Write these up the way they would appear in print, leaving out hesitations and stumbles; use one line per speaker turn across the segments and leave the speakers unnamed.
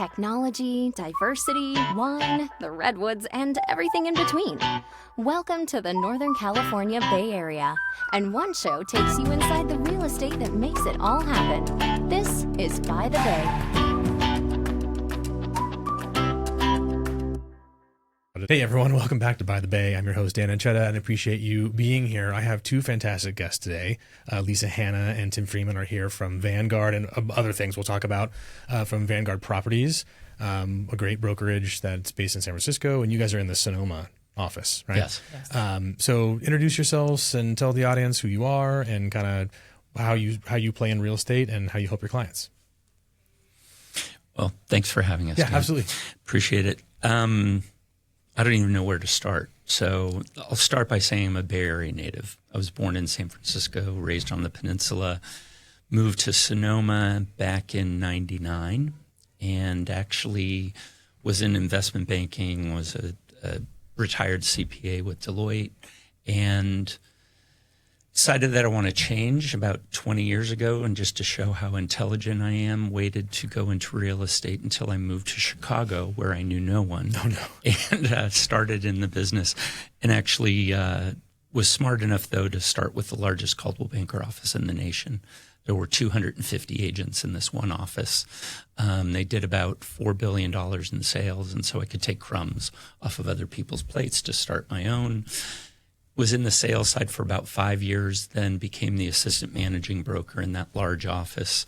technology, diversity, wine, the redwoods, and everything in between. Welcome to the Northern California Bay Area, and one show takes you inside the real estate that makes it all happen. This is By the Bay.
Hey everyone, welcome back to By the Bay. I'm your host, Dan Anchetta, and I appreciate you being here. I have two fantastic guests today. Lisa Hanna and Tim Freeman are here from Vanguard and other things we'll talk about from Vanguard Properties, a great brokerage that's based in San Francisco, and you guys are in the Sonoma office, right?
Yes.
So introduce yourselves and tell the audience who you are and kind of how you play in real estate and how you help your clients.
Well, thanks for having us.
Yeah,
Dan.
absolutely.
Appreciate it. I don't even know where to start. So I'll start by saying I'm a Bay Area native. I was born in San Francisco, raised on the peninsula, moved to Sonoma back in '99, and actually was in investment banking, was a retired CPA with Deloitte, and decided that I want to change about 20 years ago, and just to show how intelligent I am, waited to go into real estate until I moved to Chicago, where I knew no one.
Oh, no.
And started in the business, and actually was smart enough, though, to start with the largest Coldwell Banker office in the nation. There were 250 agents in this one office. They did about $4 billion in sales, and so I could take crumbs off of other people's plates to start my own. Was in the sales side for about 5 years, then became the assistant managing broker in that large office.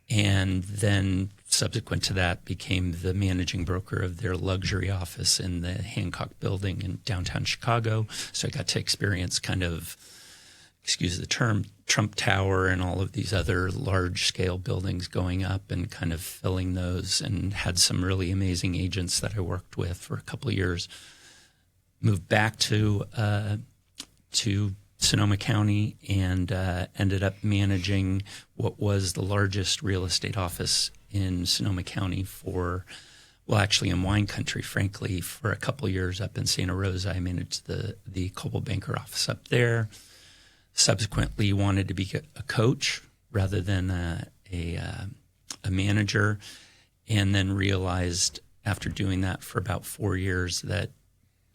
And then subsequent to that, became the managing broker of their luxury office in the Hancock building in downtown Chicago. So I got to experience kind of, excuse the term, Trump Tower and all of these other large scale buildings going up and kind of filling those, and had some really amazing agents that I worked with for a couple of years. Moved back to Sonoma County and ended up managing what was the largest real estate office in Sonoma County for, well, actually in wine country, frankly, for a couple of years up in Santa Rosa. I managed the Coldwell Banker office up there. Subsequently wanted to be a coach rather than a manager, and then realized after doing that for about 4 years that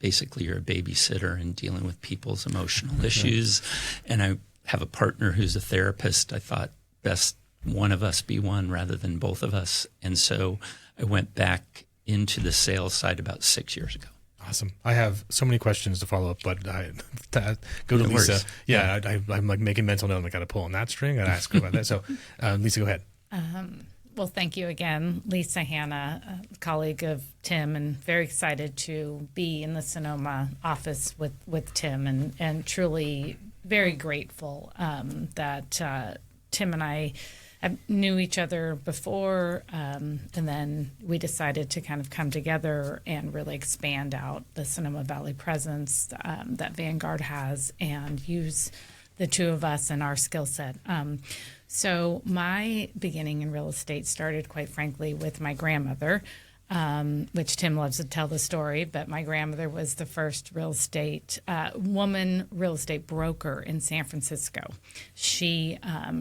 basically you're a babysitter and dealing with people's emotional issues. And I have a partner who's a therapist. I thought best one of us be one rather than both of us. And so I went back into the sales side about 6 years ago.
Awesome. I have so many questions to follow up, but I go to
No
Lisa.
worries.
Yeah, I'm like making mental note. I got to pull on that string. I got to ask her about that. So Lisa, go ahead.
Well, thank you again, Lisa Hanna, a colleague of Tim, and very excited to be in the Sonoma office with Tim, and truly very grateful that Tim and I knew each other before, and then we decided to kind of come together and really expand out the Sonoma Valley presence that Vanguard has, and use the two of us and our skill set. So my beginning in real estate started, quite frankly, with my grandmother, which Tim loves to tell the story, but my grandmother was the first woman real estate broker in San Francisco. She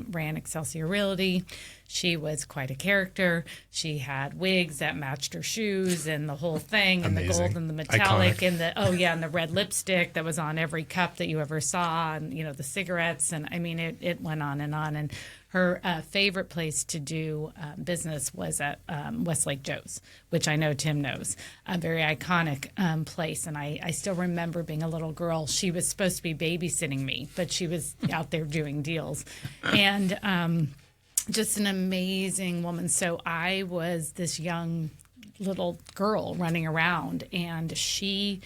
ran Excelsior Realty. She was quite a character. She had wigs that matched her shoes and the whole thing, and
Amazing.
the gold and the metallic.
Iconic.
And the red lipstick that was on every cup that you ever saw, and the cigarettes, and I mean it went on. And her favorite place to do business was at Westlake Joe's, which I know Tim knows, a very iconic place. And I still remember being a little girl. She was supposed to be babysitting me, but she was out there doing deals. And just an amazing woman. So I was this young little girl running around, and she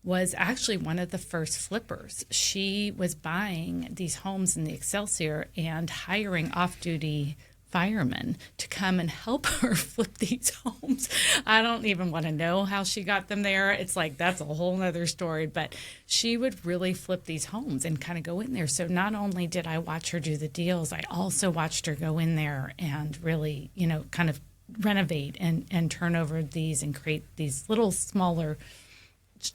was actually one of the first flippers. She was buying these homes in the Excelsior and hiring off-duty firemen to come and help her flip these homes. I don't even want to know how she got them there. It's like, that's a whole nother story, but she would really flip these homes and kind of go in there. So not only did I watch her do the deals, I also watched her go in there and really, kind of renovate and turn over these and create these little smaller,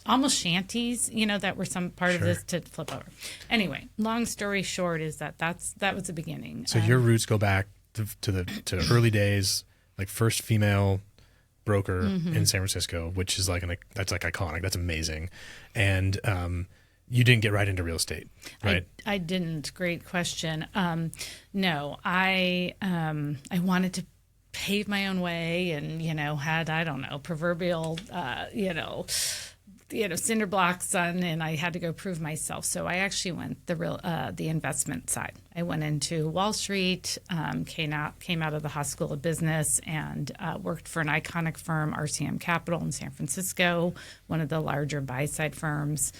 almost shanties, that were some part of this to flip over. Anyway, long story short is that was the beginning.
So your roots go back to early days, like first female broker in San Francisco, which is that's like iconic. That's amazing. And you didn't get right into real estate, right?
I didn't. Great question. No, I wanted to pave my own way, and had, I don't know, proverbial cinder blocks on, and I had to go prove myself. So I actually went the investment side. I went into Wall Street, came out of the Haas School of Business, and worked for an iconic firm, RCM Capital in San Francisco, one of the larger buy-side firms.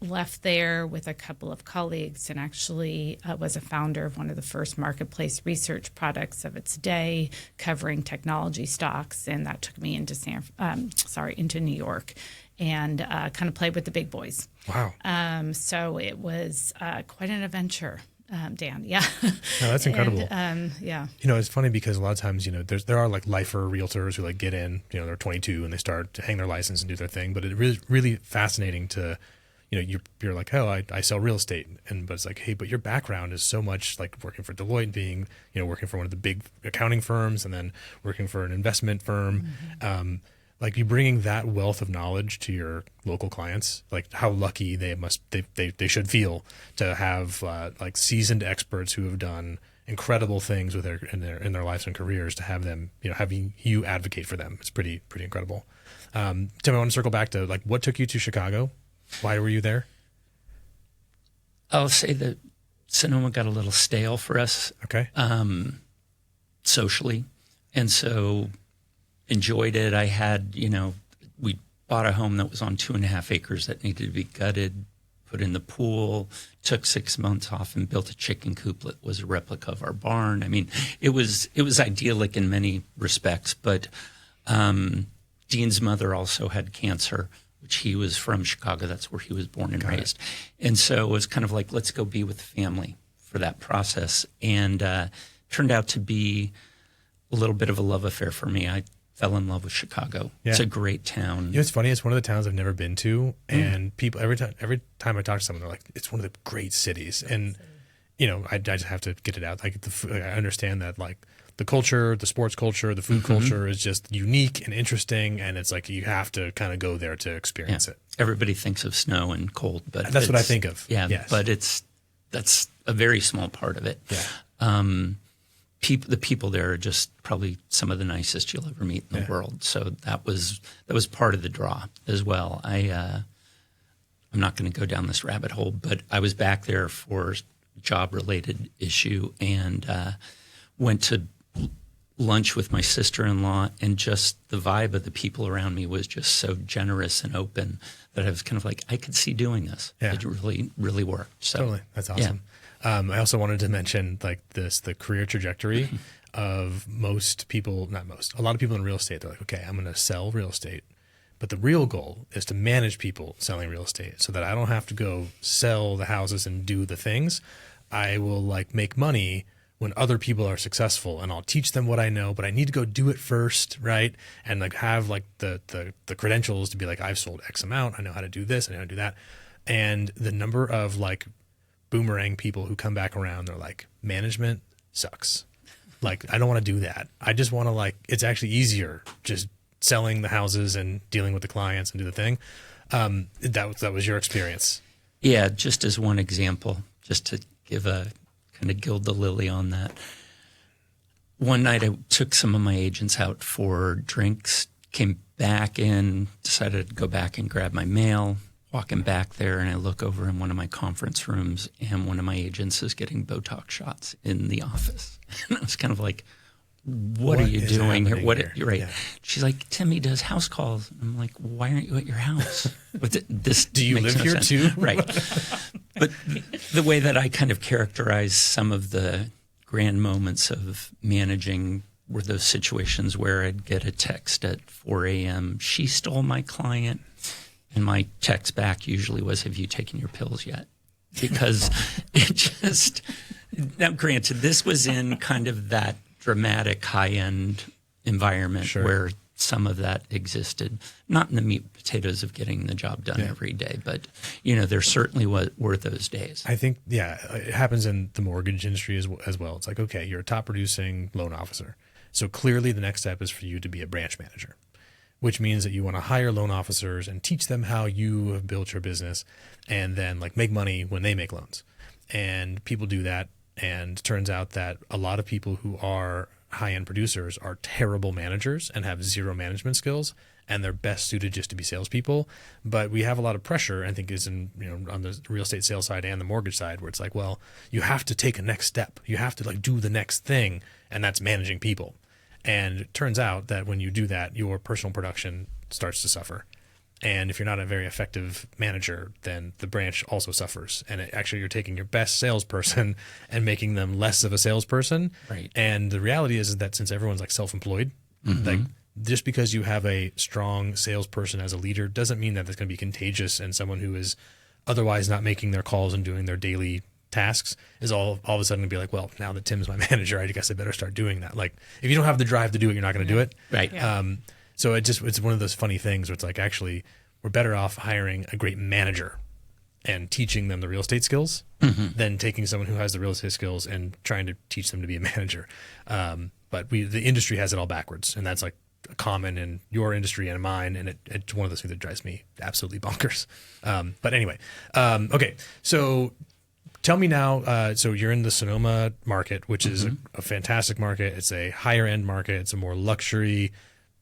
Left there with a couple of colleagues, and actually was a founder of one of the first marketplace research products of its day, covering technology stocks, and that took me into into New York, and kind of played with the big boys.
Wow!
So it was quite an adventure, Dan. Yeah,
no, that's incredible.
And, yeah,
it's funny because a lot of times there are like lifer realtors who get in, they're 22 and they start to hang their license and do their thing, but it really really fascinating to. You're like, oh, I sell real estate, but it's like, hey, but your background is so much like working for Deloitte, being, working for one of the big accounting firms, and then working for an investment firm. Like you bringing that wealth of knowledge to your local clients, like how lucky they should feel to have like seasoned experts who have done incredible things with in their lives and careers, to have them, having you advocate for them. It's pretty incredible. Tim, I want to circle back to like what took you to Chicago. Why were you there?
I'll say that Sonoma got a little stale for us.
Okay.
Socially. And so enjoyed it. I had, we bought a home that was on 2.5 acres that needed to be gutted, put in the pool, took 6 months off and built a chicken coop that was a replica of our barn. I mean, it was idyllic in many respects, but Dean's mother also had cancer, which he was from Chicago. That's where he was born and raised. And so it was kind of like, let's go be with the family for that process. And turned out to be a little bit of a love affair for me. I fell in love with Chicago. Yeah. It's a great town.
It's funny. It's one of the towns I've never been to. And people, every time I talk to someone, they're like, it's one of the great cities. And, I just have to get it out. Like I understand that like, the culture, the sports culture, the food culture is just unique and interesting, and it's like you have to kind of go there to experience it.
Everybody thinks of snow and cold, but
that's what I think of.
Yeah, yes. But that's a very small part of it. Yeah. The people there are just probably some of the nicest you'll ever meet in the world. So that was part of the draw as well. I'm not going to go down this rabbit hole, but I was back there for a job-related issue and went to lunch with my sister-in-law, and just the vibe of the people around me was just so generous and open that I was kind of like, I could see doing this. Yeah. It really, really worked. So,
totally. That's awesome. Yeah. I also wanted to mention like the career trajectory of most people, not most, a lot of people in real estate. They're like, okay, I'm going to sell real estate. But the real goal is to manage people selling real estate so that I don't have to go sell the houses and do the things. I will like make money when other people are successful, and I'll teach them what I know, but I need to go do it first, right? And like have like the credentials to be like, I've sold X amount, I know how to do this, I know how to do that. And the number of like boomerang people who come back around, they're like, management sucks. Like, I don't want to do that. I just want to like, it's actually easier just selling the houses and dealing with the clients and do the thing. That was your experience.
Yeah, just as one example, just to give a kind of gild the lily on that. One night I took some of my agents out for drinks, came back in, decided to go back and grab my mail, walking back there, and I look over in one of my conference rooms, and one of my agents is getting Botox shots in the office. And I was kind of like, what are you doing here? You're right. Yeah. She's like, Timmy does house calls. And I'm like, why aren't you at your house?
Do you live here too?
Right. But the way that I kind of characterize some of the grand moments of managing were those situations where I'd get a text at 4 a.m. She stole my client. And my text back usually was, have you taken your pills yet? Because it just, now granted, this was in kind of that dramatic high-end environment where some of that existed. Not in the meat and potatoes of getting the job done every day, but there certainly were those days.
I think, it happens in the mortgage industry as well. It's like, okay, you're a top producing loan officer. So clearly the next step is for you to be a branch manager, which means that you want to hire loan officers and teach them how you have built your business and then like make money when they make loans. And people do that. And turns out that a lot of people who are high-end producers are terrible managers and have zero management skills, and they're best suited just to be salespeople. But we have a lot of pressure, I think, is in, on the real estate sales side and the mortgage side, where it's like, well, you have to take a next step. You have to like do the next thing, and that's managing people. And it turns out that when you do that, your personal production starts to suffer. And if you're not a very effective manager, then the branch also suffers. And actually, you're taking your best salesperson and making them less of a salesperson.
Right.
And the reality is that since everyone's like self-employed, like just because you have a strong salesperson as a leader doesn't mean that it's going to be contagious, and someone who is otherwise not making their calls and doing their daily tasks is all of a sudden going to be like, well, now that Tim's my manager, I guess I better start doing that. Like if you don't have the drive to do it, you're not going to do it.
Right.
Yeah.
So it's one of those funny things where it's like, actually, we're better off hiring a great manager and teaching them the real estate skills than taking someone who has the real estate skills and trying to teach them to be a manager. But the industry has it all backwards, and that's like common in your industry and mine, and it's one of those things that drives me absolutely bonkers. But anyway, okay, so tell me now, so you're in the Sonoma market, which is a fantastic market. It's a higher end market. It's a more luxury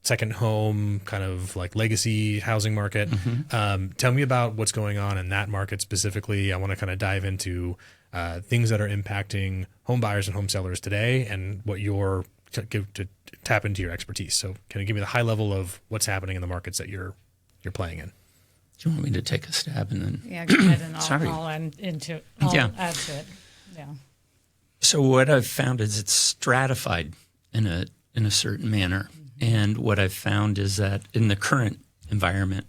second home kind of like legacy housing market. Tell me about what's going on in that market specifically. I want to kind of dive into things that are impacting home buyers and home sellers today, and what you're to tap into your expertise. So can you give me the high level of what's happening in the markets that you're playing in?
Do you want me to take a stab and then?
Yeah, go ahead and
Sorry.
I'll add to it. Yeah.
So what I've found is it's stratified in a certain manner. And what I've found is that in the current environment,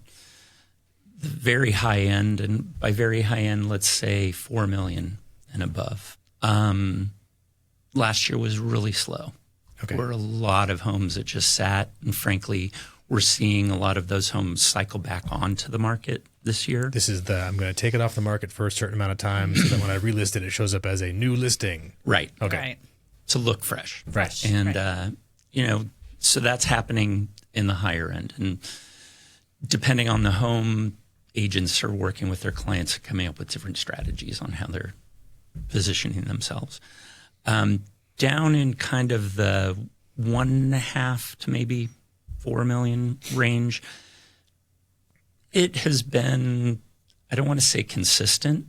the very high end, and by very high end, let's say 4 million and above, last year was really slow.
Okay.
There were a lot of homes that just sat, and frankly, we're seeing a lot of those homes cycle back onto the market this year.
This is I'm going to take it off the market for a certain amount of time so that when I relist it, it shows up as a new listing.
Right.
Okay.
Right.
To look fresh.
Right.
And, so that's happening in the higher end. And depending on the home, agents are working with their clients, coming up with different strategies on how they're positioning themselves. Down in kind of the 1.5 to maybe 4 million range, it has been, I don't want to say consistent.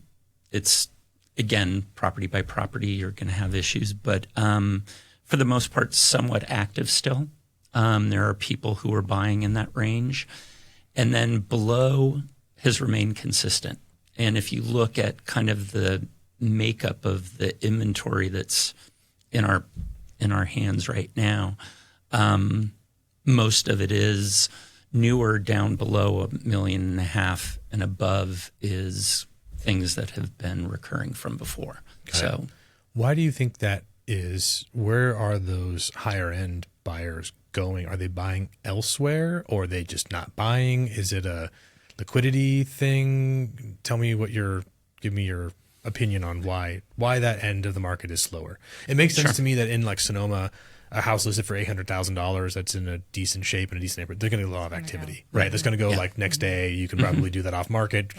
It's, again, property by property, you're going to have issues, but for the most part, somewhat active still. There are people who are buying in that range. And then below has remained consistent. And if you look at kind of the makeup of the inventory that's in our hands right now, most of it is newer, down below 1.5 million, and above is things that have been recurring from before. So
why do you think that is? Where are those higher end buyers going? Are they buying elsewhere, or are they just not buying? Is it a liquidity thing? Tell me give me your opinion on why that end of the market is slower. It makes sense to me that in like Sonoma, a house listed for $800,000 that's in a decent shape and a decent neighborhood, they're going to get a lot of activity, right? That's going to go like next day. You can probably do that off market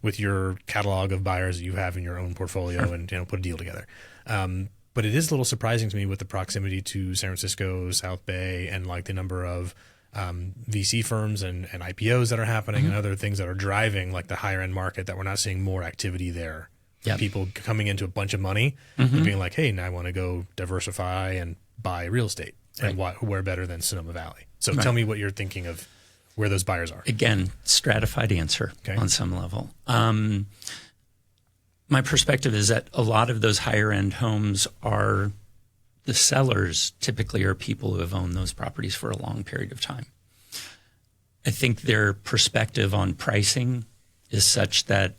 with your catalog of buyers that you have in your own portfolio and put a deal together. But it is a little surprising to me with the proximity to San Francisco, South Bay, and like the number of VC firms and IPOs that are happening and other things that are driving like the higher end market, that we're not seeing more activity there. Yep. People coming into a bunch of money and being like, hey, now I want to go diversify and buy real estate. And where better than Sonoma Valley? So tell me what you're thinking of where those buyers are.
Again, stratified answer on some level. My perspective is that a lot of those higher end homes are, the sellers typically are people who have owned those properties for a long period of time. I think their perspective on pricing is such that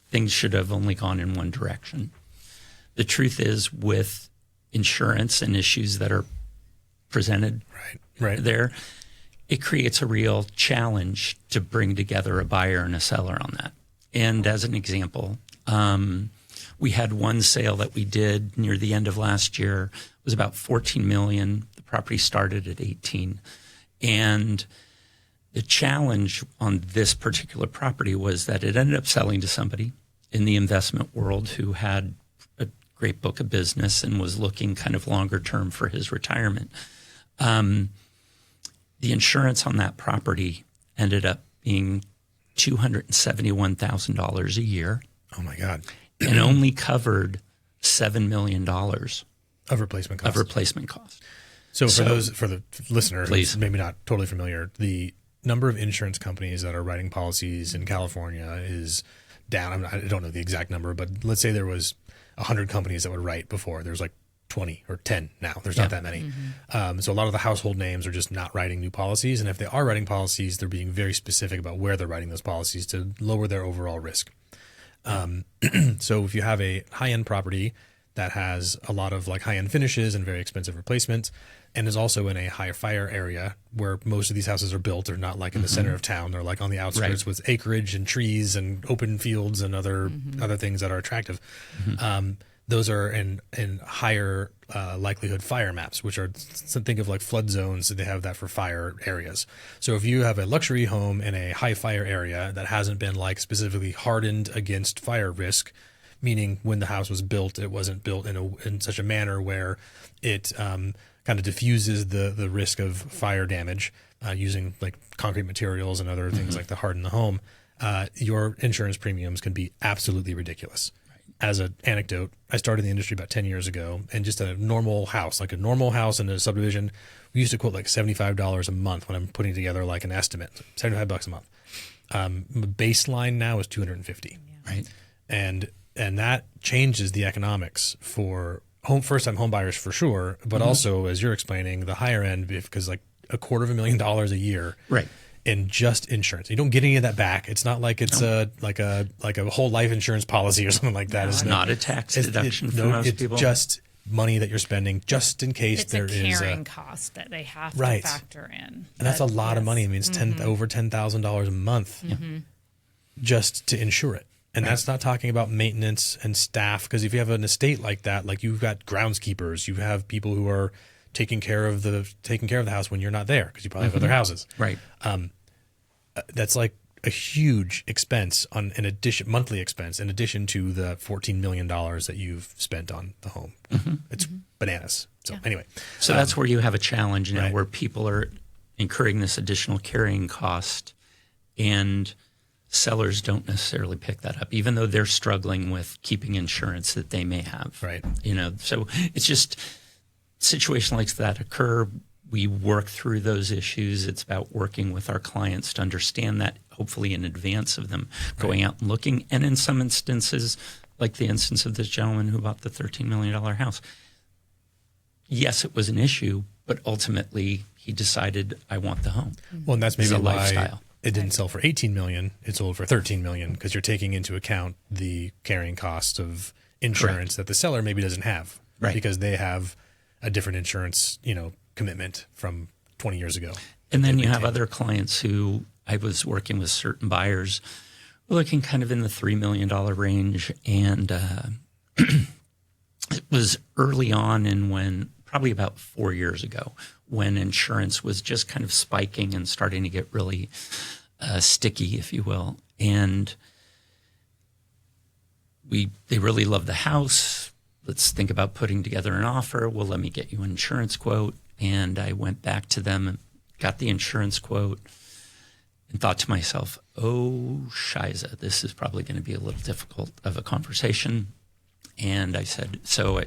things should have only gone in one direction. The truth is, with insurance and issues that are presented there, it creates a real challenge to bring together a buyer and a seller on that. And as an example, We had one sale that we did near the end of last year. It was about $14 million. The property started at 18. And the challenge on this particular property was that it ended up selling to somebody in the investment world who had a great book of business and was looking kind of longer term for his retirement. The insurance on that property ended up being $271,000 a year.
Oh my God.
And only covered $7 million
Of replacement cost. So for the listener who's maybe not totally familiar, the number of insurance companies that are writing policies in California is down. I don't know the exact number, but let's say there was 100 companies that would write before. There's like 20 or 10 now. There's not that many. So a lot of the household names are just not writing new policies. And if they are writing policies, they're being very specific about where they're writing those policies to lower their overall risk. So if you have a high-end property that has a lot of like high-end finishes and very expensive replacements, and is also in a high fire area where most of these houses are built, they're not like in the center of town. They're like on the outskirts with acreage and trees and open fields and other things that are attractive. Those are in higher likelihood fire maps, which are think of like flood zones. They have that for fire areas. So if you have a luxury home in a high fire area that hasn't been like specifically hardened against fire risk, meaning when the house was built, it wasn't built in such a manner where it kind of diffuses the risk of fire damage using like concrete materials and other things like to harden the home, your insurance premiums can be absolutely ridiculous. As an anecdote, I started in the industry about 10 years ago, and just a normal house in a subdivision, we used to quote like $75 a month when I'm putting together like an estimate, $75 a month. Baseline now is $250, right? And that changes the economics for first-time home buyers for sure, but also, as you're explaining, the higher end, because like $250,000 a year, right, in just insurance. You don't get any of that back. It's not like it's a whole life insurance policy or something like that.
It's not a tax deduction for most people.
It's just money that you're spending just in case
it's
there is
a carrying cost that they have to factor in.
And that's a lot of money. I mean, it's over $10,000 a month just to insure it. And that's not talking about maintenance and staff, because if you have an estate like that, like you've got groundskeepers, you have people who are taking care of the house when you're not there, because you probably have other houses.
Right.
That's like a huge expense monthly expense, in addition to the $14 million that you've spent on the home. It's bananas. So anyway.
So that's where you have a challenge now, where people are incurring this additional carrying cost, and sellers don't necessarily pick that up, even though they're struggling with keeping insurance that they may have.
Right.
So it's just situations like that occur. We work through those issues. It's about working with our clients to understand that, hopefully in advance of them going out and looking. And in some instances, like the instance of this gentleman who bought the $13 million house, yes, it was an issue, but ultimately he decided, I want the home.
Well, and that's maybe
it's a
why
lifestyle.
It didn't sell for $18 million. It sold for $13 million, because you're taking into account the carrying cost of insurance that the seller maybe doesn't have, because they have a different insurance, commitment from 20 years ago.
And then you have other clients who I was working with, certain buyers looking kind of in the $3 million range. And it was early on, and when probably about 4 years ago, when insurance was just kind of spiking and starting to get really sticky, if you will. And they really loved the house. Let's think about putting together an offer. Well, let me get you an insurance quote. And I went back to them and got the insurance quote and thought to myself, oh, shiza, this is probably going to be a little difficult of a conversation. And I said, so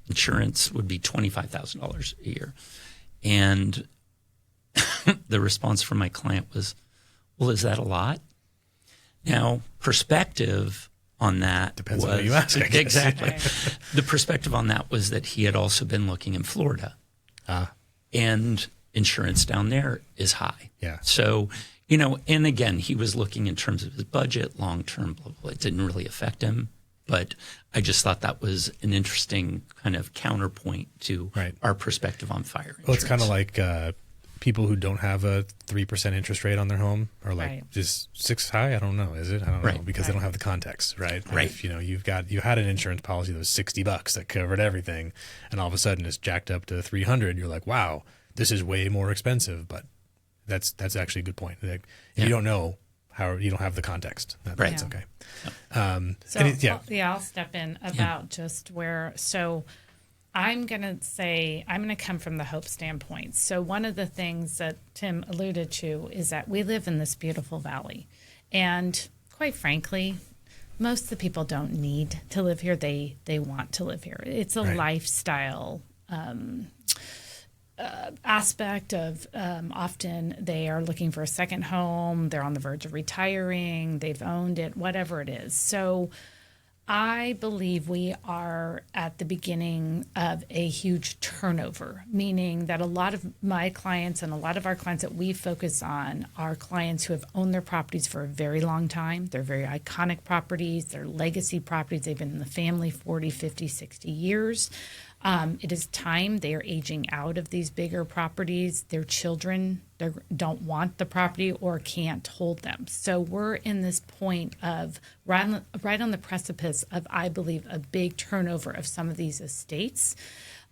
insurance would be $25,000 a year. And the response from my client was, well, is that a lot? Now, perspective on that
depends on who you ask.
Exactly. The perspective on that was that he had also been looking in Florida. And insurance down there is high.
Yeah.
So, and again, he was looking in terms of his budget, long-term, blah, blah, blah. It didn't really affect him. But I just thought that was an interesting kind of counterpoint to our perspective on fire insurance.
Well, it's kind of like people who don't have a 3% interest rate on their home are like,
Right.
just 6 high? I don't know. Is it? I don't know,
Right.
because they don't have the context, right? And
Right.
if, you had an insurance policy that was $60 that covered everything, and all of a sudden it's jacked up to 300, you're like, wow, this is way more expensive. But that's actually a good point. Like, if you don't know how, you don't have the context. That's
Yeah.
okay.
So,
and
I'll step in about just where. So, I'm going to come from the hope standpoint. So, one of the things that Tim alluded to is that we live in this beautiful valley. And quite frankly, most of the people don't need to live here. They want to live here. It's a
Right.
lifestyle aspect of often they are looking for a second home. They're on the verge of retiring. They've owned it, whatever it is. So I believe we are at the beginning of a huge turnover, meaning that a lot of my clients and a lot of our clients that we focus on are clients who have owned their properties for a very long time. They're very iconic properties. They're legacy properties. They've been in the family 40, 50, 60 years. It is time. They are aging out of these bigger properties. Their children don't want the property or can't hold them. So we're in this point of right on the precipice of, I believe, a big turnover of some of these estates.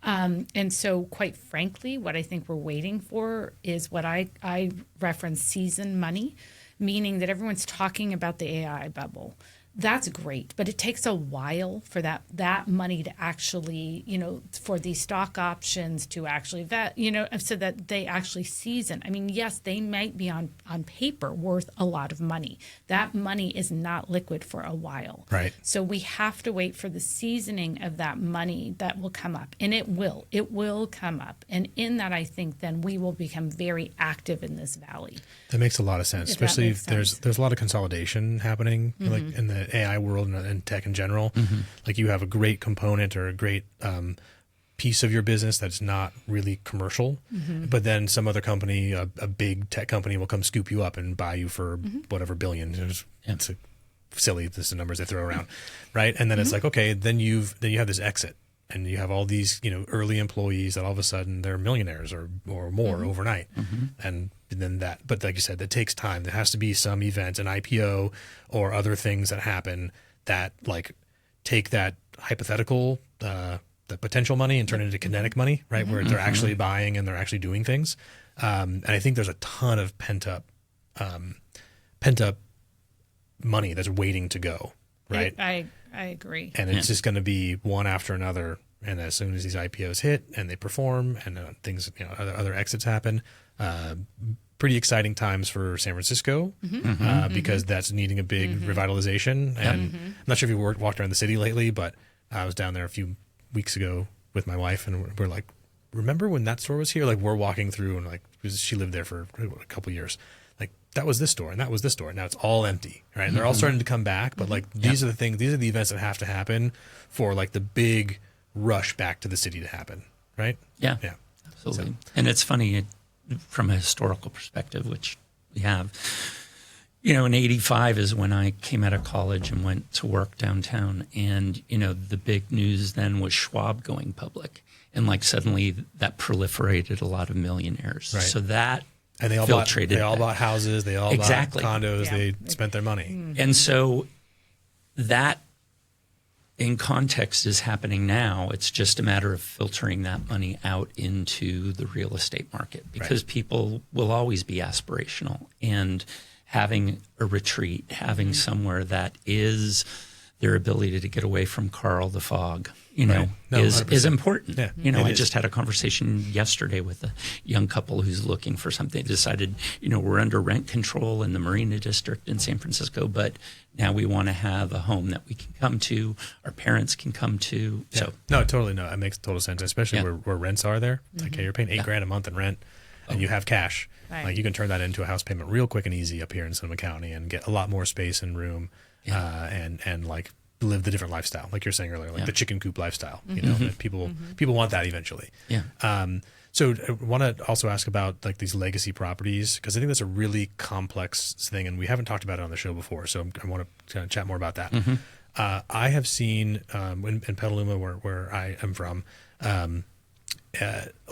And so, quite frankly, what I think we're waiting for is what I reference season money, meaning that everyone's talking about the AI bubble. That's great, but it takes a while for that money to actually, for these stock options to actually vet, so that they actually season. I mean, yes, they might be on paper worth a lot of money. That money is not liquid for a while.
Right.
So we have to wait for the seasoning of that money that will come up, and it will come up. And in that, I think then we will become very active in this valley.
That makes a lot of sense,
If that
especially
makes
if there's a lot of consolidation happening, like in the AI world and tech in general. Like, you have a great component or a great piece of your business that's not really commercial, but then some other company, a big tech company, will come scoop you up and buy you for whatever billion. It's silly, this is the numbers they throw around, right? And then it's like, okay, then you have this exit. And you have all these, early employees that all of a sudden they're millionaires or more overnight. And then but like you said, that takes time. There has to be some event, an IPO or other things that happen that like take that hypothetical, the potential money and turn it into kinetic money, right? Where they're actually buying and they're actually doing things. And I think there's a ton of pent up money that's waiting to go, right?
I agree.
And it's just going to be one after another. And as soon as these IPOs hit and they perform and things, other exits happen, pretty exciting times for San Francisco because that's needing a big revitalization. And I'm not sure if you walked around the city lately, but I was down there a few weeks ago with my wife, and we're like, remember when that store was here? Like, we're walking through, and like, because she lived there for a couple years. Like, that was this store and that was this store. Now it's all empty, right? And they're all starting to come back, but like these are the things, these are the events that have to happen for like the big rush back to the city to happen, right?
Yeah. Absolutely. And it's funny from a historical perspective, which we have. In 85 is when I came out of college and went to work downtown. And, the big news then was Schwab going public. And like suddenly that proliferated a lot of millionaires.
Right.
So that
and they all bought houses, they all bought condos, they spent their money.
And so that in context is happening now. It's just a matter of filtering that money out into the real estate market because people will always be aspirational, and having a retreat, having somewhere that is their ability to get away from Carl the fog, is important.
Yeah.
I just had a conversation yesterday with a young couple who's looking for something. They decided, we're under rent control in the Marina District in San Francisco, but now we want to have a home that we can come to, our parents can come to.
Yeah.
So
no, totally. No, it makes total sense, especially where rents are there. Like, hey, you're paying $8,000 a month in rent and you have cash.
Right.
Like, you can turn that into a house payment real quick and easy up here in Sonoma County and get a lot more space and room and like live the different lifestyle, like you're saying earlier, like the chicken coop lifestyle. That people want that eventually.
Yeah.
So I want to also ask about like these legacy properties, because I think that's a really complex thing, and we haven't talked about it on the show before. So I want to kind of chat more about that. I have seen in Petaluma, where I am from,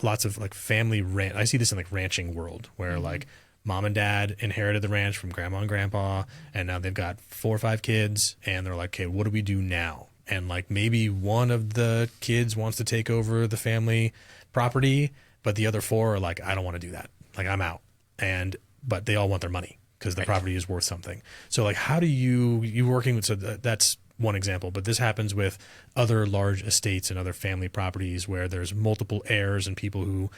lots of like family I see this in like ranching world where like mom and dad inherited the ranch from grandma and grandpa, and now they've got 4 or 5 kids, and they're like, okay, what do we do now? And like maybe one of the kids wants to take over the family property, but the other 4 are like, I don't want to do that. Like I'm out. But they all want their money because the property is worth something. So like, how do you working with, so that's one example, but this happens with other large estates and other family properties where there's multiple heirs and people who,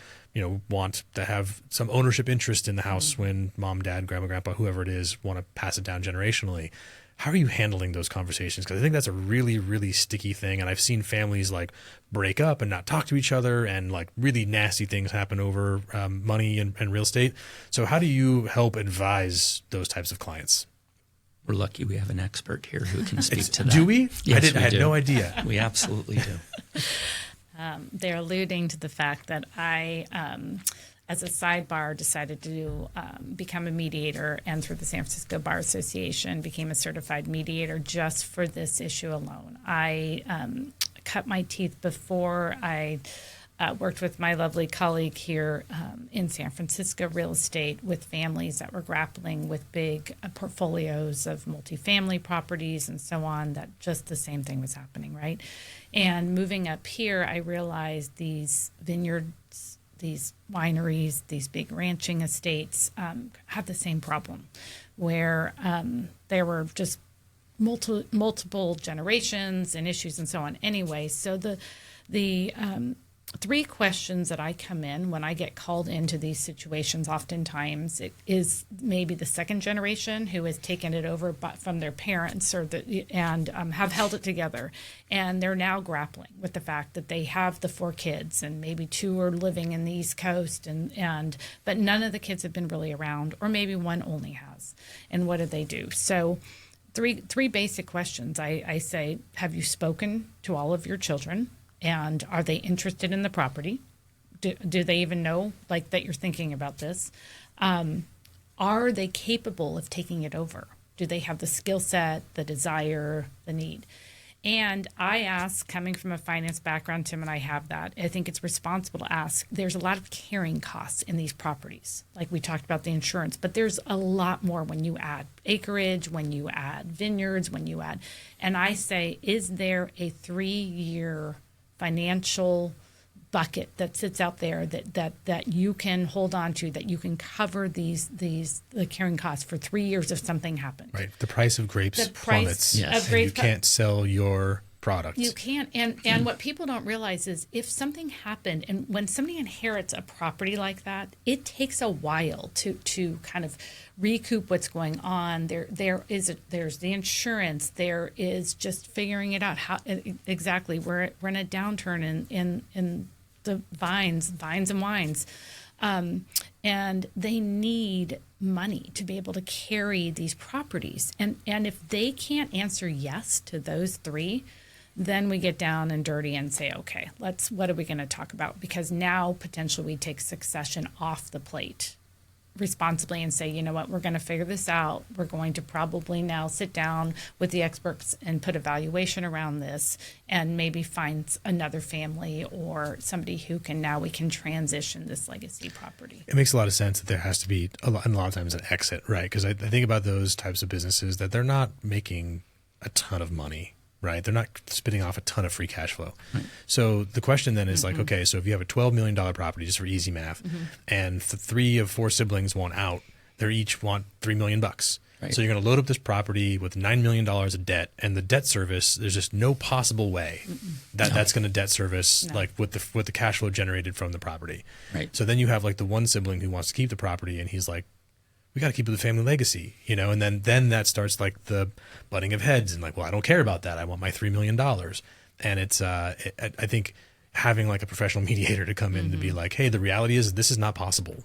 want to have some ownership interest in the house when mom, dad, grandma, grandpa, whoever it is, want to pass it down generationally. How are you handling those conversations? Because I think that's a really, really sticky thing. And I've seen families like break up and not talk to each other, and like really nasty things happen over money and real estate. So how do you help advise those types of clients?
We're lucky we have an expert here who can speak to that.
Do we?
Yes,
I had no idea.
We absolutely do.
They're alluding to the fact that I, as a sidebar, decided to become a mediator, and through the San Francisco Bar Association became a certified mediator just for this issue alone. I cut my teeth before I worked with my lovely colleague here in San Francisco real estate with families that were grappling with big portfolios of multifamily properties and so on, that just the same thing was happening, right? And moving up here, I realized these vineyards, these wineries, these big ranching estates had the same problem, where there were just multiple generations and issues and so on. Anyway, so the 3 questions that I come in when I get called into these situations, oftentimes it is maybe the second generation who has taken it over from their parents and have held it together. And they're now grappling with the fact that they have the 4 kids, and maybe 2 are living in the East Coast, but none of the kids have been really around, or maybe one only has. And what do they do? So three basic questions. I say, have you spoken to all of your children? And are they interested in the property? Do they even know that you're thinking about this? Are they capable of taking it over? Do they have the skill set, the desire, the need? And I ask, coming from a finance background, Tim and I have that, I think it's responsible to ask, there's a lot of carrying costs in these properties. Like we talked about the insurance, but there's a lot more when you add acreage, when you add vineyards, and I say, is there a 3-year financial bucket that sits out there that you can hold on to, that you can cover the carrying costs for 3 years if something happened?
Right. The price of grapes plummets.
Yes.
And you can't sell your product.
You can't. And what people don't realize is if something happened, and when somebody inherits a property like that, it takes a while to kind of recoup what's going on. There's the insurance. There is just figuring it out. How exactly we're in a downturn in the vines and wines, and they need money to be able to carry these properties. And if they can't answer yes to those 3, then we get down and dirty and say, okay, what are we going to talk about? Because now potentially we take succession off the plate responsibly and say, you know what, we're going to figure this out. We're going to probably now sit down with the experts and put a valuation around this, and maybe find another family or somebody who we can transition this legacy property.
It makes a lot of sense that there has to be a lot of times an exit, right? Because I think about those types of businesses that they're not making a ton of money, right? They're not spitting off a ton of free cash flow. Right. So the question then is okay, so if you have a $12 million property, just for easy math, and 3 of 4 siblings want out, they each want $3 million. Right. So you're going to load up this property with $9 million of debt, and the debt service, there's just no possible way that's going to debt service with the cash flow generated from the property. Right. So then you have the one sibling who wants to keep the property, and he's like, we got to keep the family legacy, and then that starts the butting of heads, and well, I don't care about that. I want my $3 million. And it's, I think having a professional mediator to come in to be hey, the reality is this is not possible,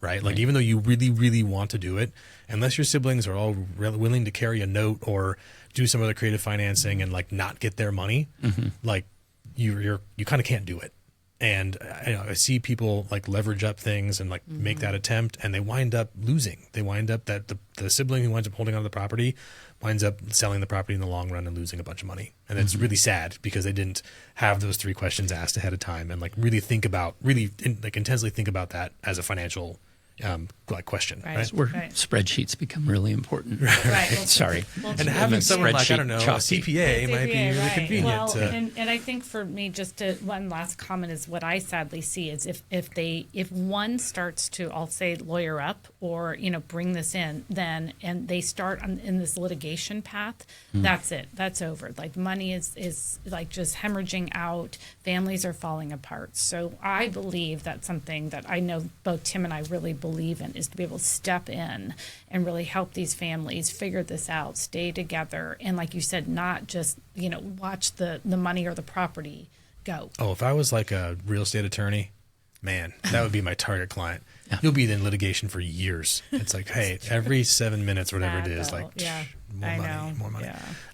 right? Even though you really, really want to do it, unless your siblings are all willing to carry a note or do some other creative financing and not get their money, you kind of can't do it. And I see people like leverage up things and like make that attempt, and they wind up losing. They wind up that the sibling who winds up holding on to the property winds up selling the property in the long run and losing a bunch of money. And it's really sad because they didn't have those 3 questions asked ahead of time and like really intensely think about that as a financial like question. Right.
Where spreadsheets become really important.
Right. Well,
Sorry.
And having someone like, I don't know, a
chalky.
CPA might be really
right.
convenient.
Well,
to,
and I think for me, one last comment is what I sadly see is if one starts to, I'll say, lawyer up or bring this in, then and they start in this litigation path, that's it. That's over. Like money is like just hemorrhaging out. Families are falling apart. So I believe that's something that I know both Tim and I really believe in, is to be able to step in and really help these families figure this out, stay together, and like you said, not just watch the money or the property go.
Oh, if I was like a real estate attorney, man, that would be my target client.
Yeah.
You'll be in litigation for years. It's like, hey, every 7 minutes, whatever it is, like more money.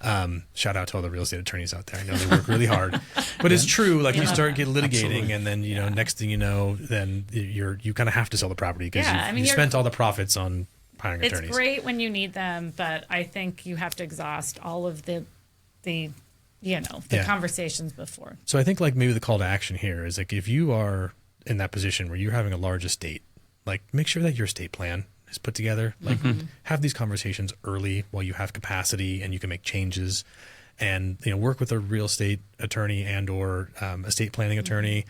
Yeah.
Shout out to all the real estate attorneys out there. I know they work really hard, but it's true. Like you start getting litigating, and then next thing you know, then you kind of have to sell the property because you spent all the profits on hiring attorneys.
It's great when you need them, but I think you have to exhaust all of the conversations before.
So I think like maybe the call to action here is like if you are in that position where you're having a large estate, like make sure that your estate plan is put together. Like have these conversations early while you have capacity and you can make changes, and work with a real estate attorney and or estate planning attorney,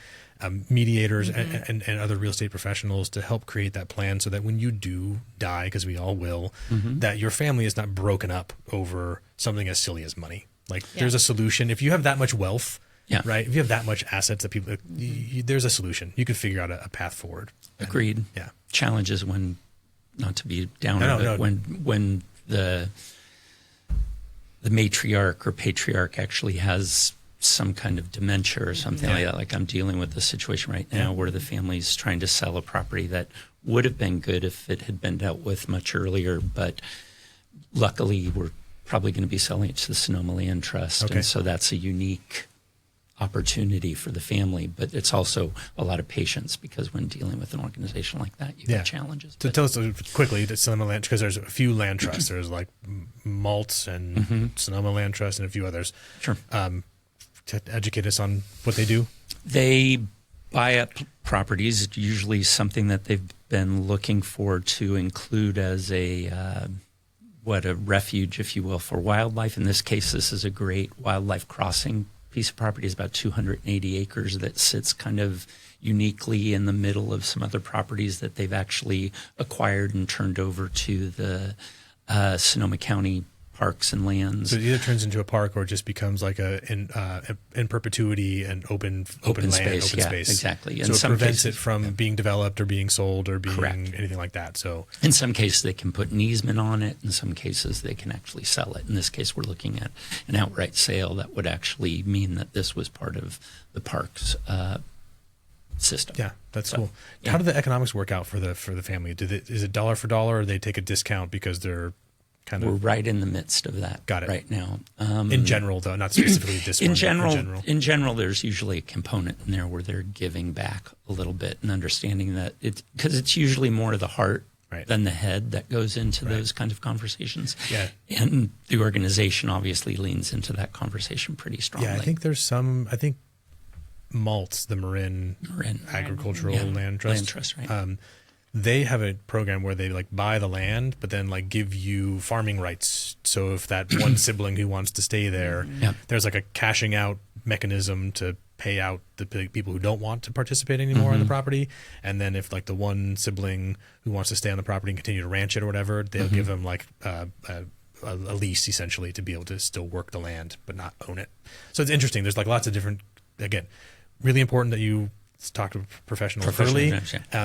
mediators and other real estate professionals to help create that plan so that when you do die, because we all will, that your family is not broken up over something as silly as money. Like there's a solution. If you have that much wealth, right? If you have that much assets that people, there's a solution. You can figure out a path forward.
Agreed.
Yeah.
Challenges when, not to be downer, but when the matriarch or patriarch actually has some kind of dementia or something like that. Like I'm dealing with a situation right now where the family's trying to sell a property that would have been good if it had been dealt with much earlier, but luckily we're probably going to be selling it to the Sonoma Land Trust.
Okay.
And so that's a unique opportunity for the family, but it's also a lot of patience because when dealing with an organization like that, you have challenges.
To tell us quickly, the Sonoma Land, because there's a few land trusts. There's like Maltz and Sonoma Land Trust and a few others.
Sure.
To educate us on what they do.
They buy up properties, usually something that they've been looking for to include as a refuge, if you will, for wildlife. In this case, this is a great wildlife crossing piece of property. It's about 280 acres that sits kind of uniquely in the middle of some other properties that they've actually acquired and turned over to the Sonoma County Parks and Lands.
So it either turns into a park or it just becomes like in perpetuity and open land,
space.
open space.
Exactly.
So it prevents it from being developed or being sold or being anything like that. So
in some cases they can put an easement on it. In some cases they can actually sell it. In this case we're looking at an outright sale that would actually mean that this was part of the park's system.
Yeah, that's cool. How do the economics work out for the family? Is it dollar for dollar, or they take a discount because they're
we're right in the midst of that right now.
In general, though, not specifically this one.
In general, there's usually a component in there where they're giving back a little bit and understanding that because it's usually more the heart than the head that goes into those kind of conversations.
Yeah.
And the organization obviously leans into that conversation pretty strongly.
Yeah, I think there's Maltz, the Marin Agricultural Land Trust.
Right.
They have a program where they like buy the land, but then like give you farming rights. So if that one sibling who wants to stay there, there's like a cashing out mechanism to pay out the people who don't want to participate anymore on the property. And then if like the one sibling who wants to stay on the property and continue to ranch it or whatever, they'll give them like a lease essentially to be able to still work the land but not own it. So it's interesting. There's like lots of different, again, really important that you talk to professionals early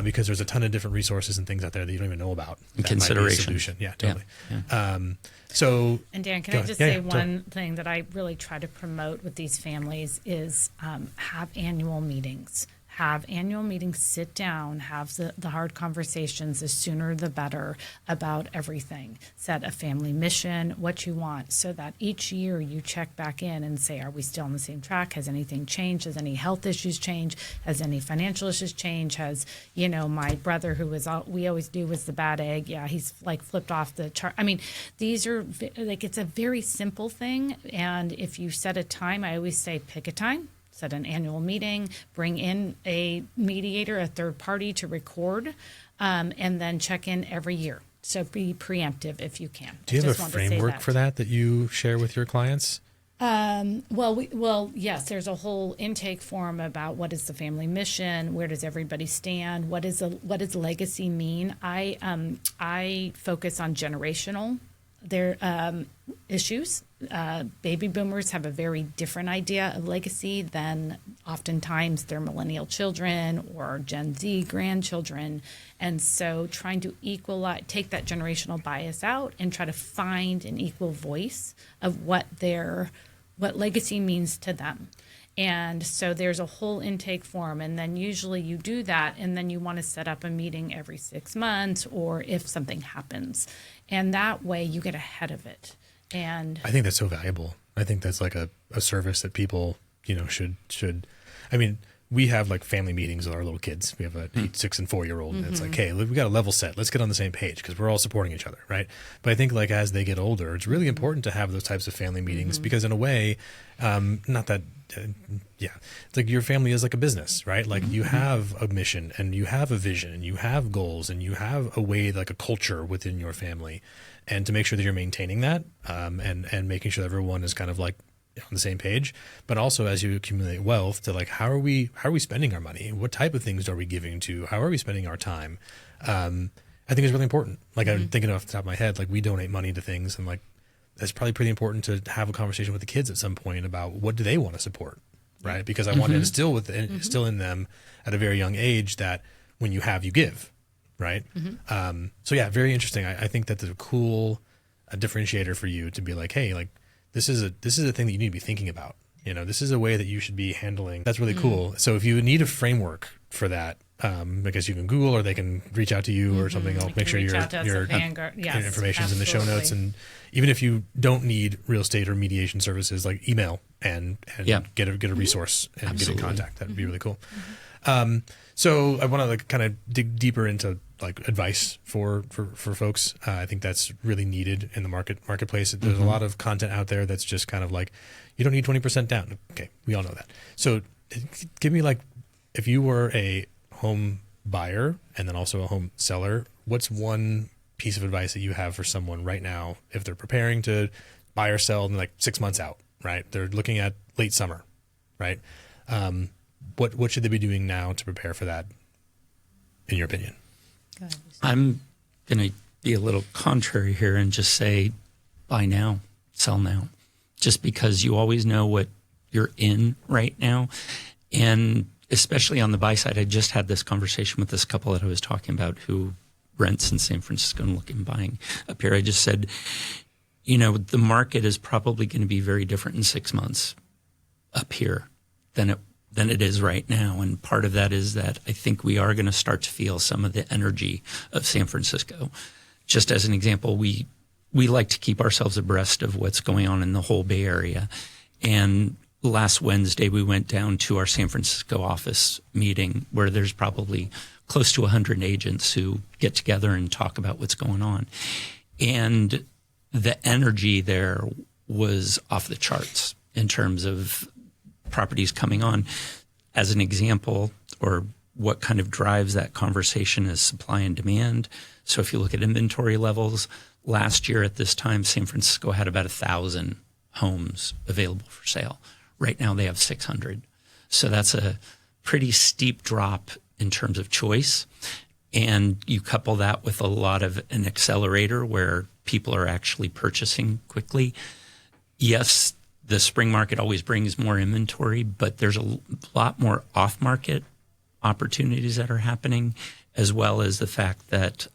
because there's a ton of different resources and things out there that you don't even know about.
Consideration.
Yeah, totally.
Yeah.
And Dan, can I just say one thing that I really try to promote with these families is have annual meetings. have annual meetings, sit down, have the hard conversations, the sooner the better about everything. Set a family mission, what you want, so that each year you check back in and say, are we still on the same track? Has anything changed? Has any health issues changed? Has any financial issues changed? Has, my brother who was, we always do was the bad egg. Yeah, he's like flipped off the chart. I mean, these are like, it's a very simple thing. And if you set a time, I always say pick a time. Set an annual meeting, bring in a mediator, a third party to record, and then check in every year. So be preemptive if you can.
Do you have a framework for that you share with your clients?
Yes, there's a whole intake form about what is the family mission, where does everybody stand, what does legacy mean. I focus on generational issues. Baby boomers have a very different idea of legacy than oftentimes their millennial children or Gen Z grandchildren. And so trying to take that generational bias out and try to find an equal voice of what legacy means to them. And so there's a whole intake form, and then usually you do that, and then you want to set up a meeting every 6 months or if something happens. And that way you get ahead of it. And
I think that's so valuable. I think that's like a service that people, should. I mean, we have like family meetings with our little kids. We have a 8, 6, and 4-year-old. And it's like, hey, we got a level set. Let's get on the same page because we're all supporting each other, right? But I think like as they get older, it's really important to have those types of family meetings because in a way, not that, it's like your family is like a business, right? Like you have a mission and you have a vision and you have goals and you have a way, like a culture within your family. And to make sure that you're maintaining that and making sure that everyone is kind of like on the same page, but also as you accumulate wealth to like, how are we spending our money? What type of things are we giving to? How are we spending our time? I think it's really important. Like I'm thinking off the top of my head, like we donate money to things and like, that's probably pretty important to have a conversation with the kids at some point about what do they want to support, right? Because I want to instill instill in them at a very young age that when you have, you give, right? So yeah, very interesting. I think that's a cool differentiator for you to be like, hey, like this is a thing that you need to be thinking about. This is a way that you should be handling. That's really cool. So if you need a framework for that, because you can Google or they can reach out to you or something. I'll make sure your
Vanguard. Yes,
information is in the show notes. And even if you don't need real estate or mediation services, like email and get a resource and get in contact. That'd be really cool. So I want to like kind of dig deeper into like advice for folks. I think that's really needed in the marketplace. There's a lot of content out there that's just kind of like, you don't need 20% down. Okay, we all know that. So give me like, if you were a home buyer and then also a home seller, what's one piece of advice that you have for someone right now if they're preparing to buy or sell in like 6 months out, right? They're looking at late summer, right? What should they be doing now to prepare for that, in your opinion?
I'm going to be a little contrary here and just say buy now, sell now, just because you always know what you're in right now. And especially on the buy side, I just had this conversation with this couple that I was talking about who rents in San Francisco and looking buying up here. I just said, the market is probably going to be very different in 6 months up here than it is right now. And part of that is that I think we are going to start to feel some of the energy of San Francisco. Just as an example, we like to keep ourselves abreast of what's going on in the whole Bay Area. And last Wednesday, we went down to our San Francisco office meeting where there's probably close to 100 agents who get together and talk about what's going on. And the energy there was off the charts in terms of properties coming on. As an example, or what kind of drives that conversation is supply and demand. So if you look at inventory levels, last year at this time, San Francisco had about 1,000 homes available for sale. Right now they have 600. So that's a pretty steep drop in terms of choice. And you couple that with a lot of an accelerator where people are actually purchasing quickly. Yes, the spring market always brings more inventory, but there's a lot more off-market opportunities that are happening, as well as the fact that,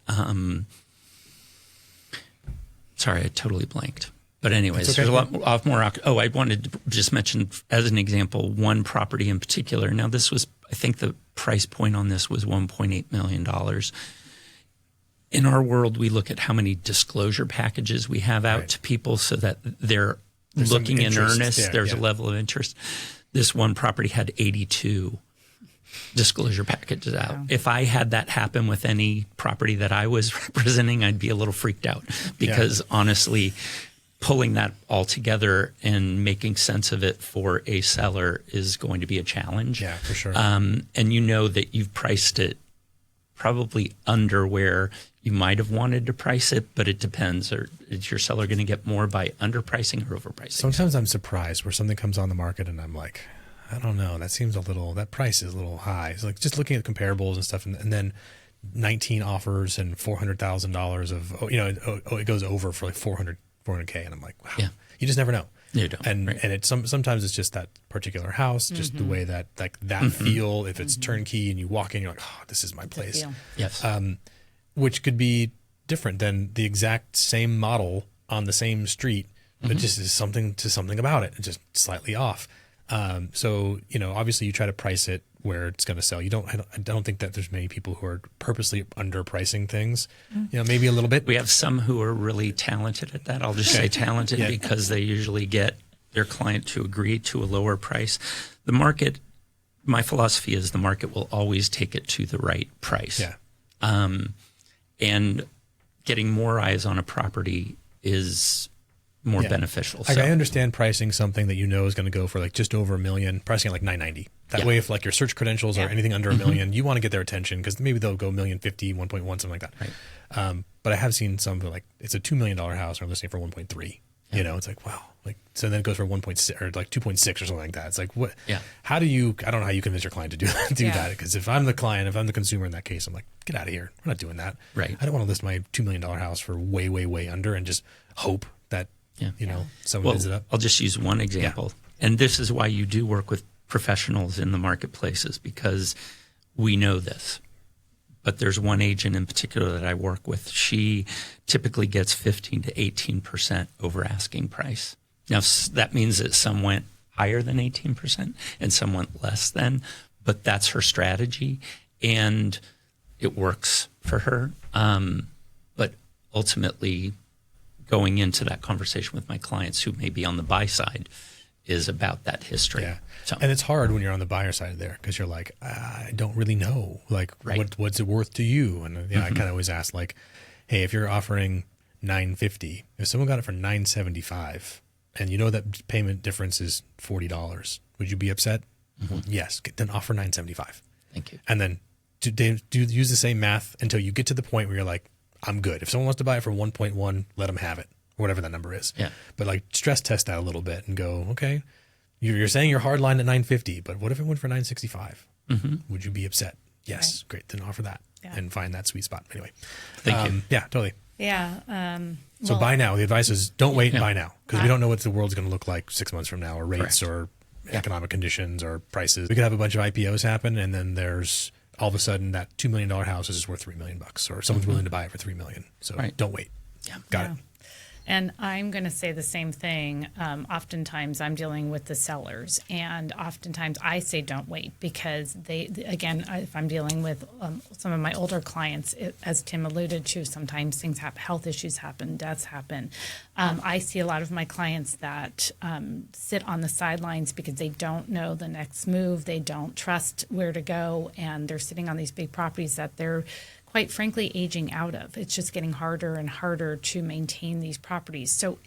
sorry, I totally blanked. But anyways, okay. There's a lot more. I wanted to just mention as an example, one property in particular. Now, this was, I think, the price point on this was $1.8 million. In our world, we look at how many disclosure packages we have out to people so that they're looking in earnest. There's a level of interest. This one property had 82 disclosure packages out.
Wow.
If I had that happen with any property that I was representing, I'd be a little freaked out because honestly, pulling that all together and making sense of it for a seller is going to be a challenge.
Yeah, for sure.
And you know that you've priced it probably under where you might have wanted to price it, but it depends. Or is your seller going to get more by underpricing or overpricing?
Sometimes I'm surprised where something comes on the market and I'm like, I don't know, that price is a little high. It's like just looking at comparables and stuff, and then 19 offers and $400,000 of, it goes over for like 400K, and I'm like, wow, you just never know.
You don't.
And it's sometimes it's just that particular house, just the way that that feel. If it's turnkey and you walk in, you're like, oh, this is my place.
Yes.
Which could be different than the exact same model on the same street, but just is something about it, just slightly off. So obviously you try to price it where it's going to sell. I don't think that there's many people who are purposely underpricing things. Maybe a little bit.
We have some who are really talented at that. I'll just say talented because they usually get their client to agree to a lower price. The market, my philosophy is the market will always take it to the right price.
Yeah.
And getting more eyes on a property is more beneficial.
I understand pricing something that is going to go for like just over $1 million, pricing it like $990. That way, if like your search credentials are anything under $1 million, you want to get their attention because maybe they'll go $1.05 million, 1.1, something like that. Right. But I have seen some like it's a $2 million house and I'm listing for 1.3. It's like, wow. Like, so then it goes for 1.6 or like 2.6 or something like that. It's like, what, how do you, I don't know how you convince your client to do that. Because if I'm the client, if I'm the consumer in that case, I'm like, get out of here. We're not doing that.
Right.
I don't want to list my $2 million house for way, way, way under and just hope that, someone bids it up.
I'll just use one example. Yeah. And this is why you do work with professionals in the marketplaces because we know this. But there's one agent in particular that I work with. She typically gets 15 to 18% over asking price. Now, that means that some went higher than 18% and some went less than, but that's her strategy and it works for her. But ultimately, going into that conversation with my clients who may be on the buy side is about that history.
Yeah. So, and it's hard when you're on the buyer side there because you're like, I don't really know. Like, what's it worth to you? And I kind of always ask, like, hey, if you're offering $950, if someone got it for $975, and that payment difference is $40, would you be upset? Yes. Then offer $975.
Thank you.
And then do use the same math until you get to the point where you're like, I'm good. If someone wants to buy it for 1.1, let them have it, whatever that number is.
Yeah.
But like stress test that a little bit and go, okay, you're saying you're hard line at 950, but what if it went for 965? Would you be upset? Yes. Right. Great. Then offer that and find that sweet spot. Anyway.
Thank you.
Yeah, totally.
Yeah.
So buy now. The advice is don't wait and buy now because we don't know what the world's going to look like 6 months from now or rates or economic conditions or prices. We could have a bunch of IPOs happen and then there's all of a sudden that $2 million house is worth $3 million or someone's willing to buy it for $3 million. So don't wait. Yeah. Got it.
And I'm going to say the same thing. Oftentimes I'm dealing with the sellers and oftentimes I say don't wait because if I'm dealing with some of my older clients, as Tim alluded to, sometimes things happen, health issues happen, deaths happen. I see a lot of my clients that sit on the sidelines because they don't know the next move. They don't trust where to go and they're sitting on these big properties that they're quite frankly aging out of. It's just getting harder and harder to maintain these properties. So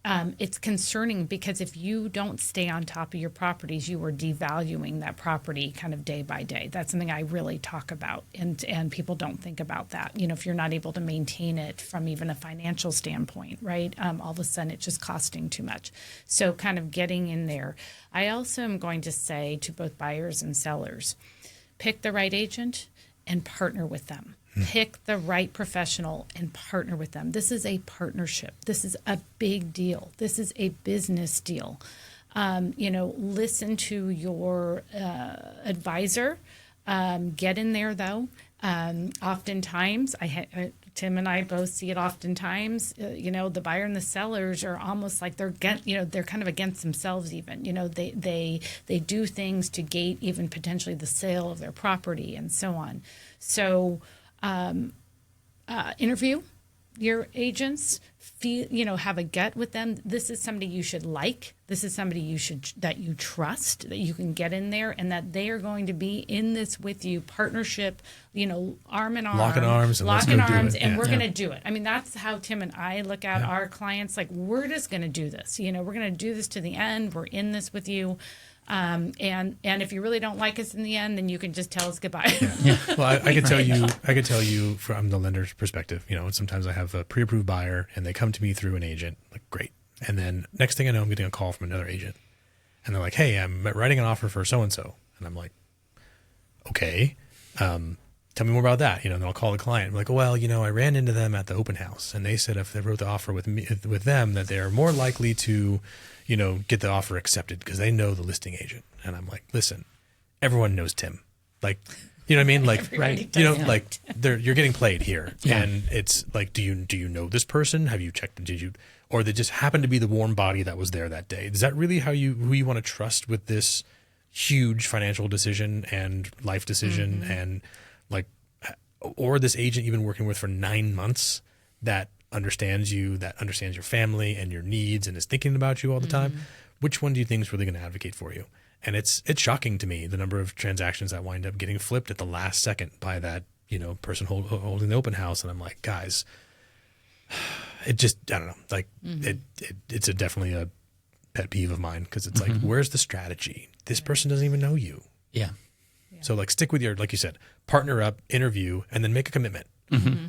it's concerning because if you don't stay on top of your properties, you are devaluing that property kind of day by day. That's something I really talk about, and people don't think about that. If you're not able to maintain it from even a financial standpoint, right? All of a sudden it's just costing too much. So kind of getting in there. I also am going to say to both buyers and sellers, pick the right agent and partner with them. Pick the right professional and partner with them. This is a partnership. This is a big deal. This is a business deal. Listen to your advisor. Get in there, though. Oftentimes, Tim and I both see it oftentimes. The buyer and the sellers are almost like they're kind of against themselves even. They do things to gate even potentially the sale of their property and so on. So interview your agents, have a gut with them. This is somebody you should like. This is somebody that you trust, that you can get in there, and that they are going to be in this with you, partnership, arm in arm,
lock in arms,
and we're going to do it. I mean, that's how Tim and I look at our clients. Like, we're just going to do this. We're going to do this to the end. We're in this with you. And if you really don't like us in the end, then you can just tell us goodbye.
Yeah. Well, I could tell you from the lender's perspective, sometimes I have a pre-approved buyer and they come to me through an agent, like, great. And then next thing I know, I'm getting a call from another agent and they're like, hey, I'm writing an offer for so-and-so. And I'm like, okay, tell me more about that. And I'll call the client. I'm like, well, I ran into them at the open house and they said if they wrote the offer with them, that they are more likely to, get the offer accepted because they know the listing agent. And I'm like, listen, everyone knows Tim. Like, you know what I mean? Like,
right.
You're getting played here.
Yeah.
And it's like, do you know this person? Have you checked? Or they just happen to be the warm body that was there that day? Is that really who you want to trust with this huge financial decision and life decision?
Mm-hmm.
And like, or this agent you've been working with for 9 months that understands you, that understands your family and your needs and is thinking about you all the time? Which one do you think is really going to advocate for you? And it's shocking to me the number of transactions that wind up getting flipped at the last second by that person holding the open house. And I'm like, guys, it just, I don't know, like it's definitely a pet peeve of mine because it's like, where's the strategy? This person doesn't even know you.
Yeah.
So like stick with your, like you said, partner up, interview, and then make a commitment,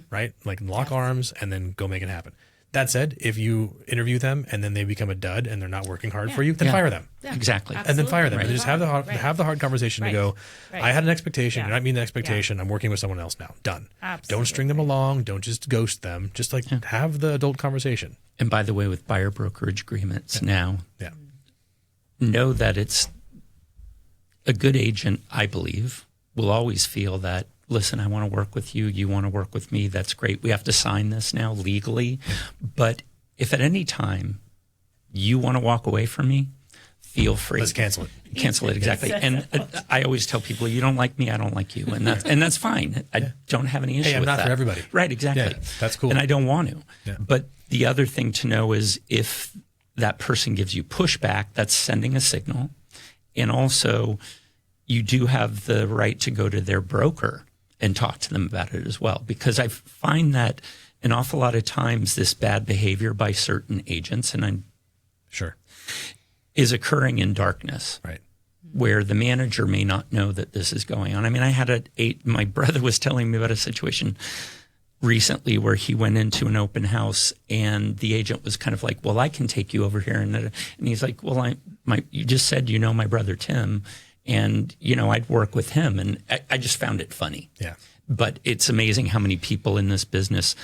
right? Like lock arms and then go make it happen. That said, if you interview them and then they become a dud and they're not working hard for you, then fire them.
Yeah,
exactly.
And then fire them.
Right.
And just have the hard conversation to go, I had an expectation. You're not meeting the expectation. I'm working with someone else now. Done.
Absolutely.
Don't string them along. Don't just ghost them. Just like have the adult conversation.
And by the way, with buyer brokerage agreements now, know that it's a good agent, I believe, will always feel that, listen, I want to work with you. You want to work with me. That's great. We have to sign this now legally. But if at any time you want to walk away from me, feel free.
Let's cancel it.
Cancel it, exactly. And I always tell people, you don't like me, I don't like you. And that's fine. I don't have any issue with that.
I'm not for everybody.
Right, exactly.
Yeah, that's cool.
And I don't want to.
Yeah.
But the other thing to know is if that person gives you pushback, that's sending a signal. And also, you do have the right to go to their broker and talk to them about it as well. Because I find that an awful lot of times this bad behavior by certain agents, and I'm
sure,
is occurring in darkness.
Right.
Where the manager may not know that this is going on. I mean, I had my brother was telling me about a situation recently where he went into an open house and the agent was kind of like, well, I can take you over here. And he's like, well, you just said, my brother Tim, and, I'd work with him. And I just found it funny.
Yeah.
But it's amazing how many people in this business,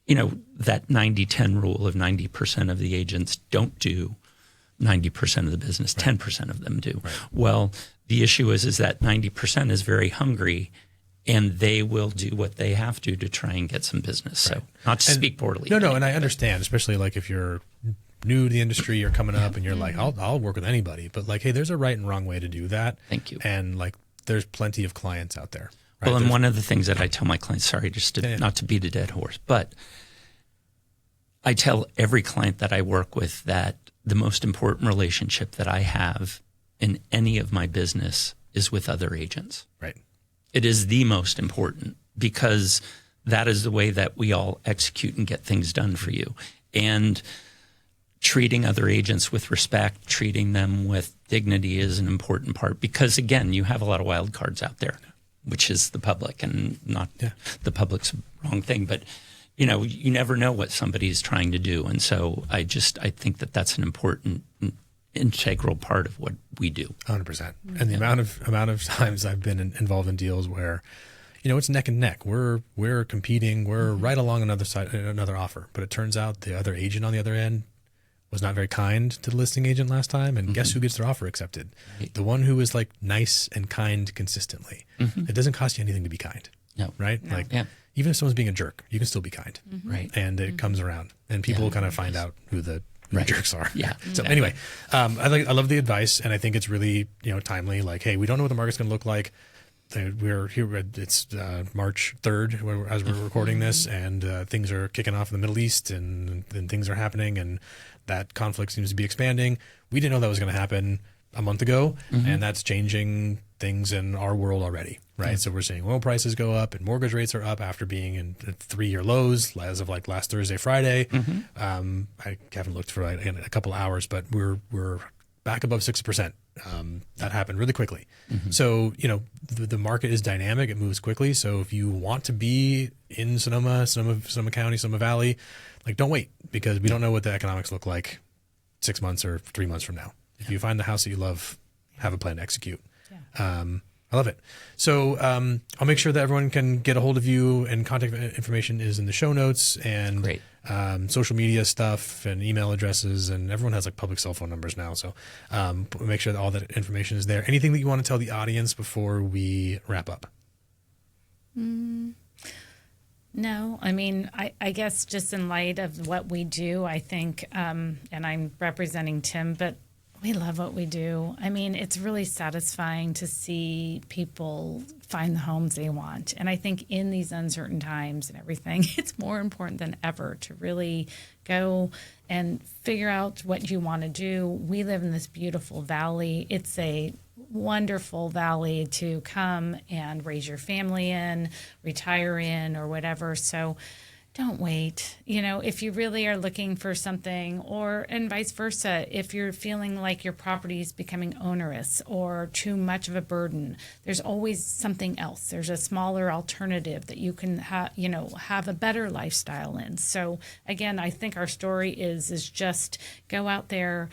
that 90-10 rule of 90% of the agents don't do 90% of the business, 10% of them do. Right. Well, the issue is that 90% is very hungry and they will do what they have to try and get some business. Right. So not to speak poorly.
No, and I understand, especially like if you're new to the industry, you're coming up and you're like, I'll work with anybody. But like, hey, there's a right and wrong way to do that.
Thank you.
And like, there's plenty of clients out there. Right?
Well, and one of the things that I tell my clients, sorry, just not to beat a dead horse, but I tell every client that I work with that the most important relationship that I have in any of my business is with other agents.
Right.
It is the most important because that is the way that we all execute and get things done for you. And treating other agents with respect, treating them with dignity is an important part because, again, you have a lot of wild cards out there, which is the public, and not the public's wrong thing, but you never know what somebody's trying to do. And so I think that that's an important integral part of what we do.
100%. And the amount of times I've been involved in deals where, it's neck and neck. We're competing. We're right along another offer. But it turns out the other agent on the other end was not very kind to the listing agent last time. And guess who gets their offer accepted? Right. The one who is like nice and kind consistently. It doesn't cost you anything to be kind.
No.
Right?
No.
Like even if someone's being a jerk, you can still be kind.
Right.
And it comes around, and people kind of find out who the jerks are.
Yeah.
So anyway, I love the advice, and I think it's really, timely. Like, hey, we don't know what the market's going to look like. We're here. It's March 3rd as we're recording this, and things are kicking off in the Middle East, and things are happening, and that conflict seems to be expanding. We didn't know that was going to happen a month ago, and that's changing things in our world already, right? So we're seeing oil prices go up, and mortgage rates are up after being in 3-year lows as of like last Thursday, Friday. I haven't looked for a couple of hours, but we're back above 6%. That happened really quickly. So, the market is dynamic. It moves quickly. So if you want to be in Sonoma County, Sonoma Valley, like, don't wait, because we don't know what the economics look like 6 months or 3 months from now. If you find the house that you love, have a plan to execute. I love it. So I'll make sure that everyone can get a hold of you, and contact information is in the show notes, and
Great.
Social media stuff and email addresses, and everyone has like public cell phone numbers now. So make sure that all that information is there. Anything that you want to tell the audience before we wrap up?
No, I mean, I guess just in light of what we do, I think, and I'm representing Tim, but we love what we do. I mean, it's really satisfying to see people find the homes they want. And I think in these uncertain times and everything, it's more important than ever to really go and figure out what you want to do. We live in this beautiful valley. It's a wonderful valley to come and raise your family in, retire in, or whatever. So don't wait. If you really are looking for something, and vice versa, if you're feeling like your property is becoming onerous or too much of a burden, there's always something else. There's a smaller alternative that you can have a better lifestyle in. So again, I think our story is just go out there,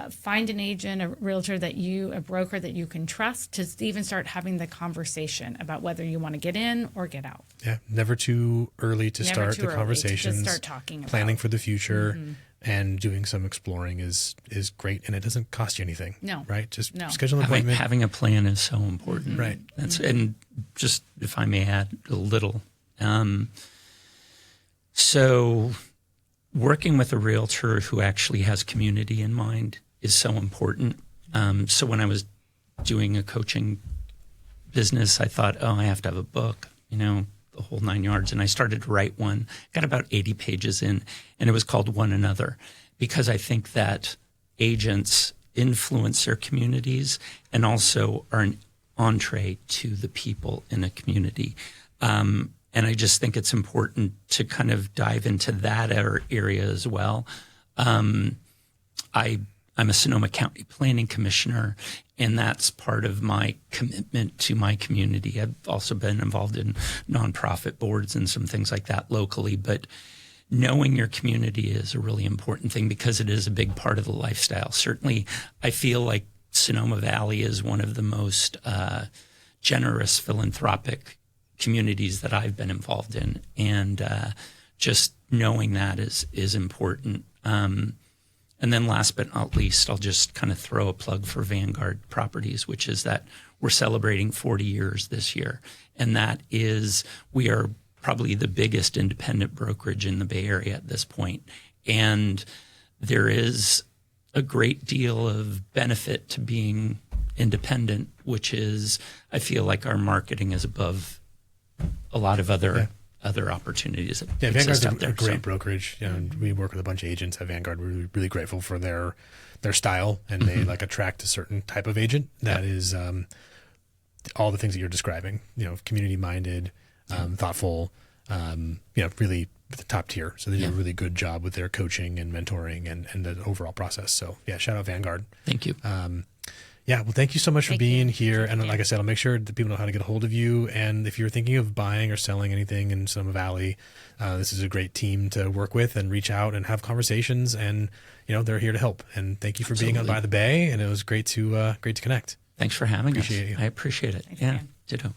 find an agent, a realtor a broker that you can trust, to even start having the conversation about whether you want to get in or get out.
Yeah, never too early to start the conversations.
To start talking
planning for the future, and doing some exploring is great, and it doesn't cost you anything.
No,
right? Just schedule an appointment.
Having a plan is so important,
right?
And just if I may add a little, so working with a realtor who actually has community in mind is so important. So when I was doing a coaching business, I thought, I have to have a book, the whole 9 yards. And I started to write one, got about 80 pages in, and it was called One Another, because I think that agents influence their communities and also are an entree to the people in a community. And I just think it's important to kind of dive into that area as well. I'm a Sonoma County Planning Commissioner, and that's part of my commitment to my community. I've also been involved in nonprofit boards and some things like that locally, but knowing your community is a really important thing because it is a big part of the lifestyle. Certainly, I feel like Sonoma Valley is one of the most generous philanthropic communities that I've been involved in, and just knowing that is important. And then last but not least, I'll just kind of throw a plug for Vanguard Properties, which is that we're celebrating 40 years this year. And that is, we are probably the biggest independent brokerage in the Bay Area at this point. And there is a great deal of benefit to being independent, which is, I feel like our marketing is above a lot of other opportunities that
Vanguard's
exist out there.
a great brokerage. And we work with a bunch of agents at Vanguard. We're really grateful for their style, and they attract a certain type of agent that is all the things that you're describing. Community minded, thoughtful. Really the top tier. So they do a really good job with their coaching and mentoring and the overall process. So shout out Vanguard.
Thank you.
Well, thank you so much for being here. And like I said, I'll make sure that people know how to get a hold of you. And if you're thinking of buying or selling anything in Sonoma Valley, this is a great team to work with and reach out and have conversations. And, they're here to help. And thank you for being on By the Bay. And it was great to connect.
Thanks for having us.
Appreciate you.
I appreciate it.
Thanks,
yeah,
Dan.
ditto.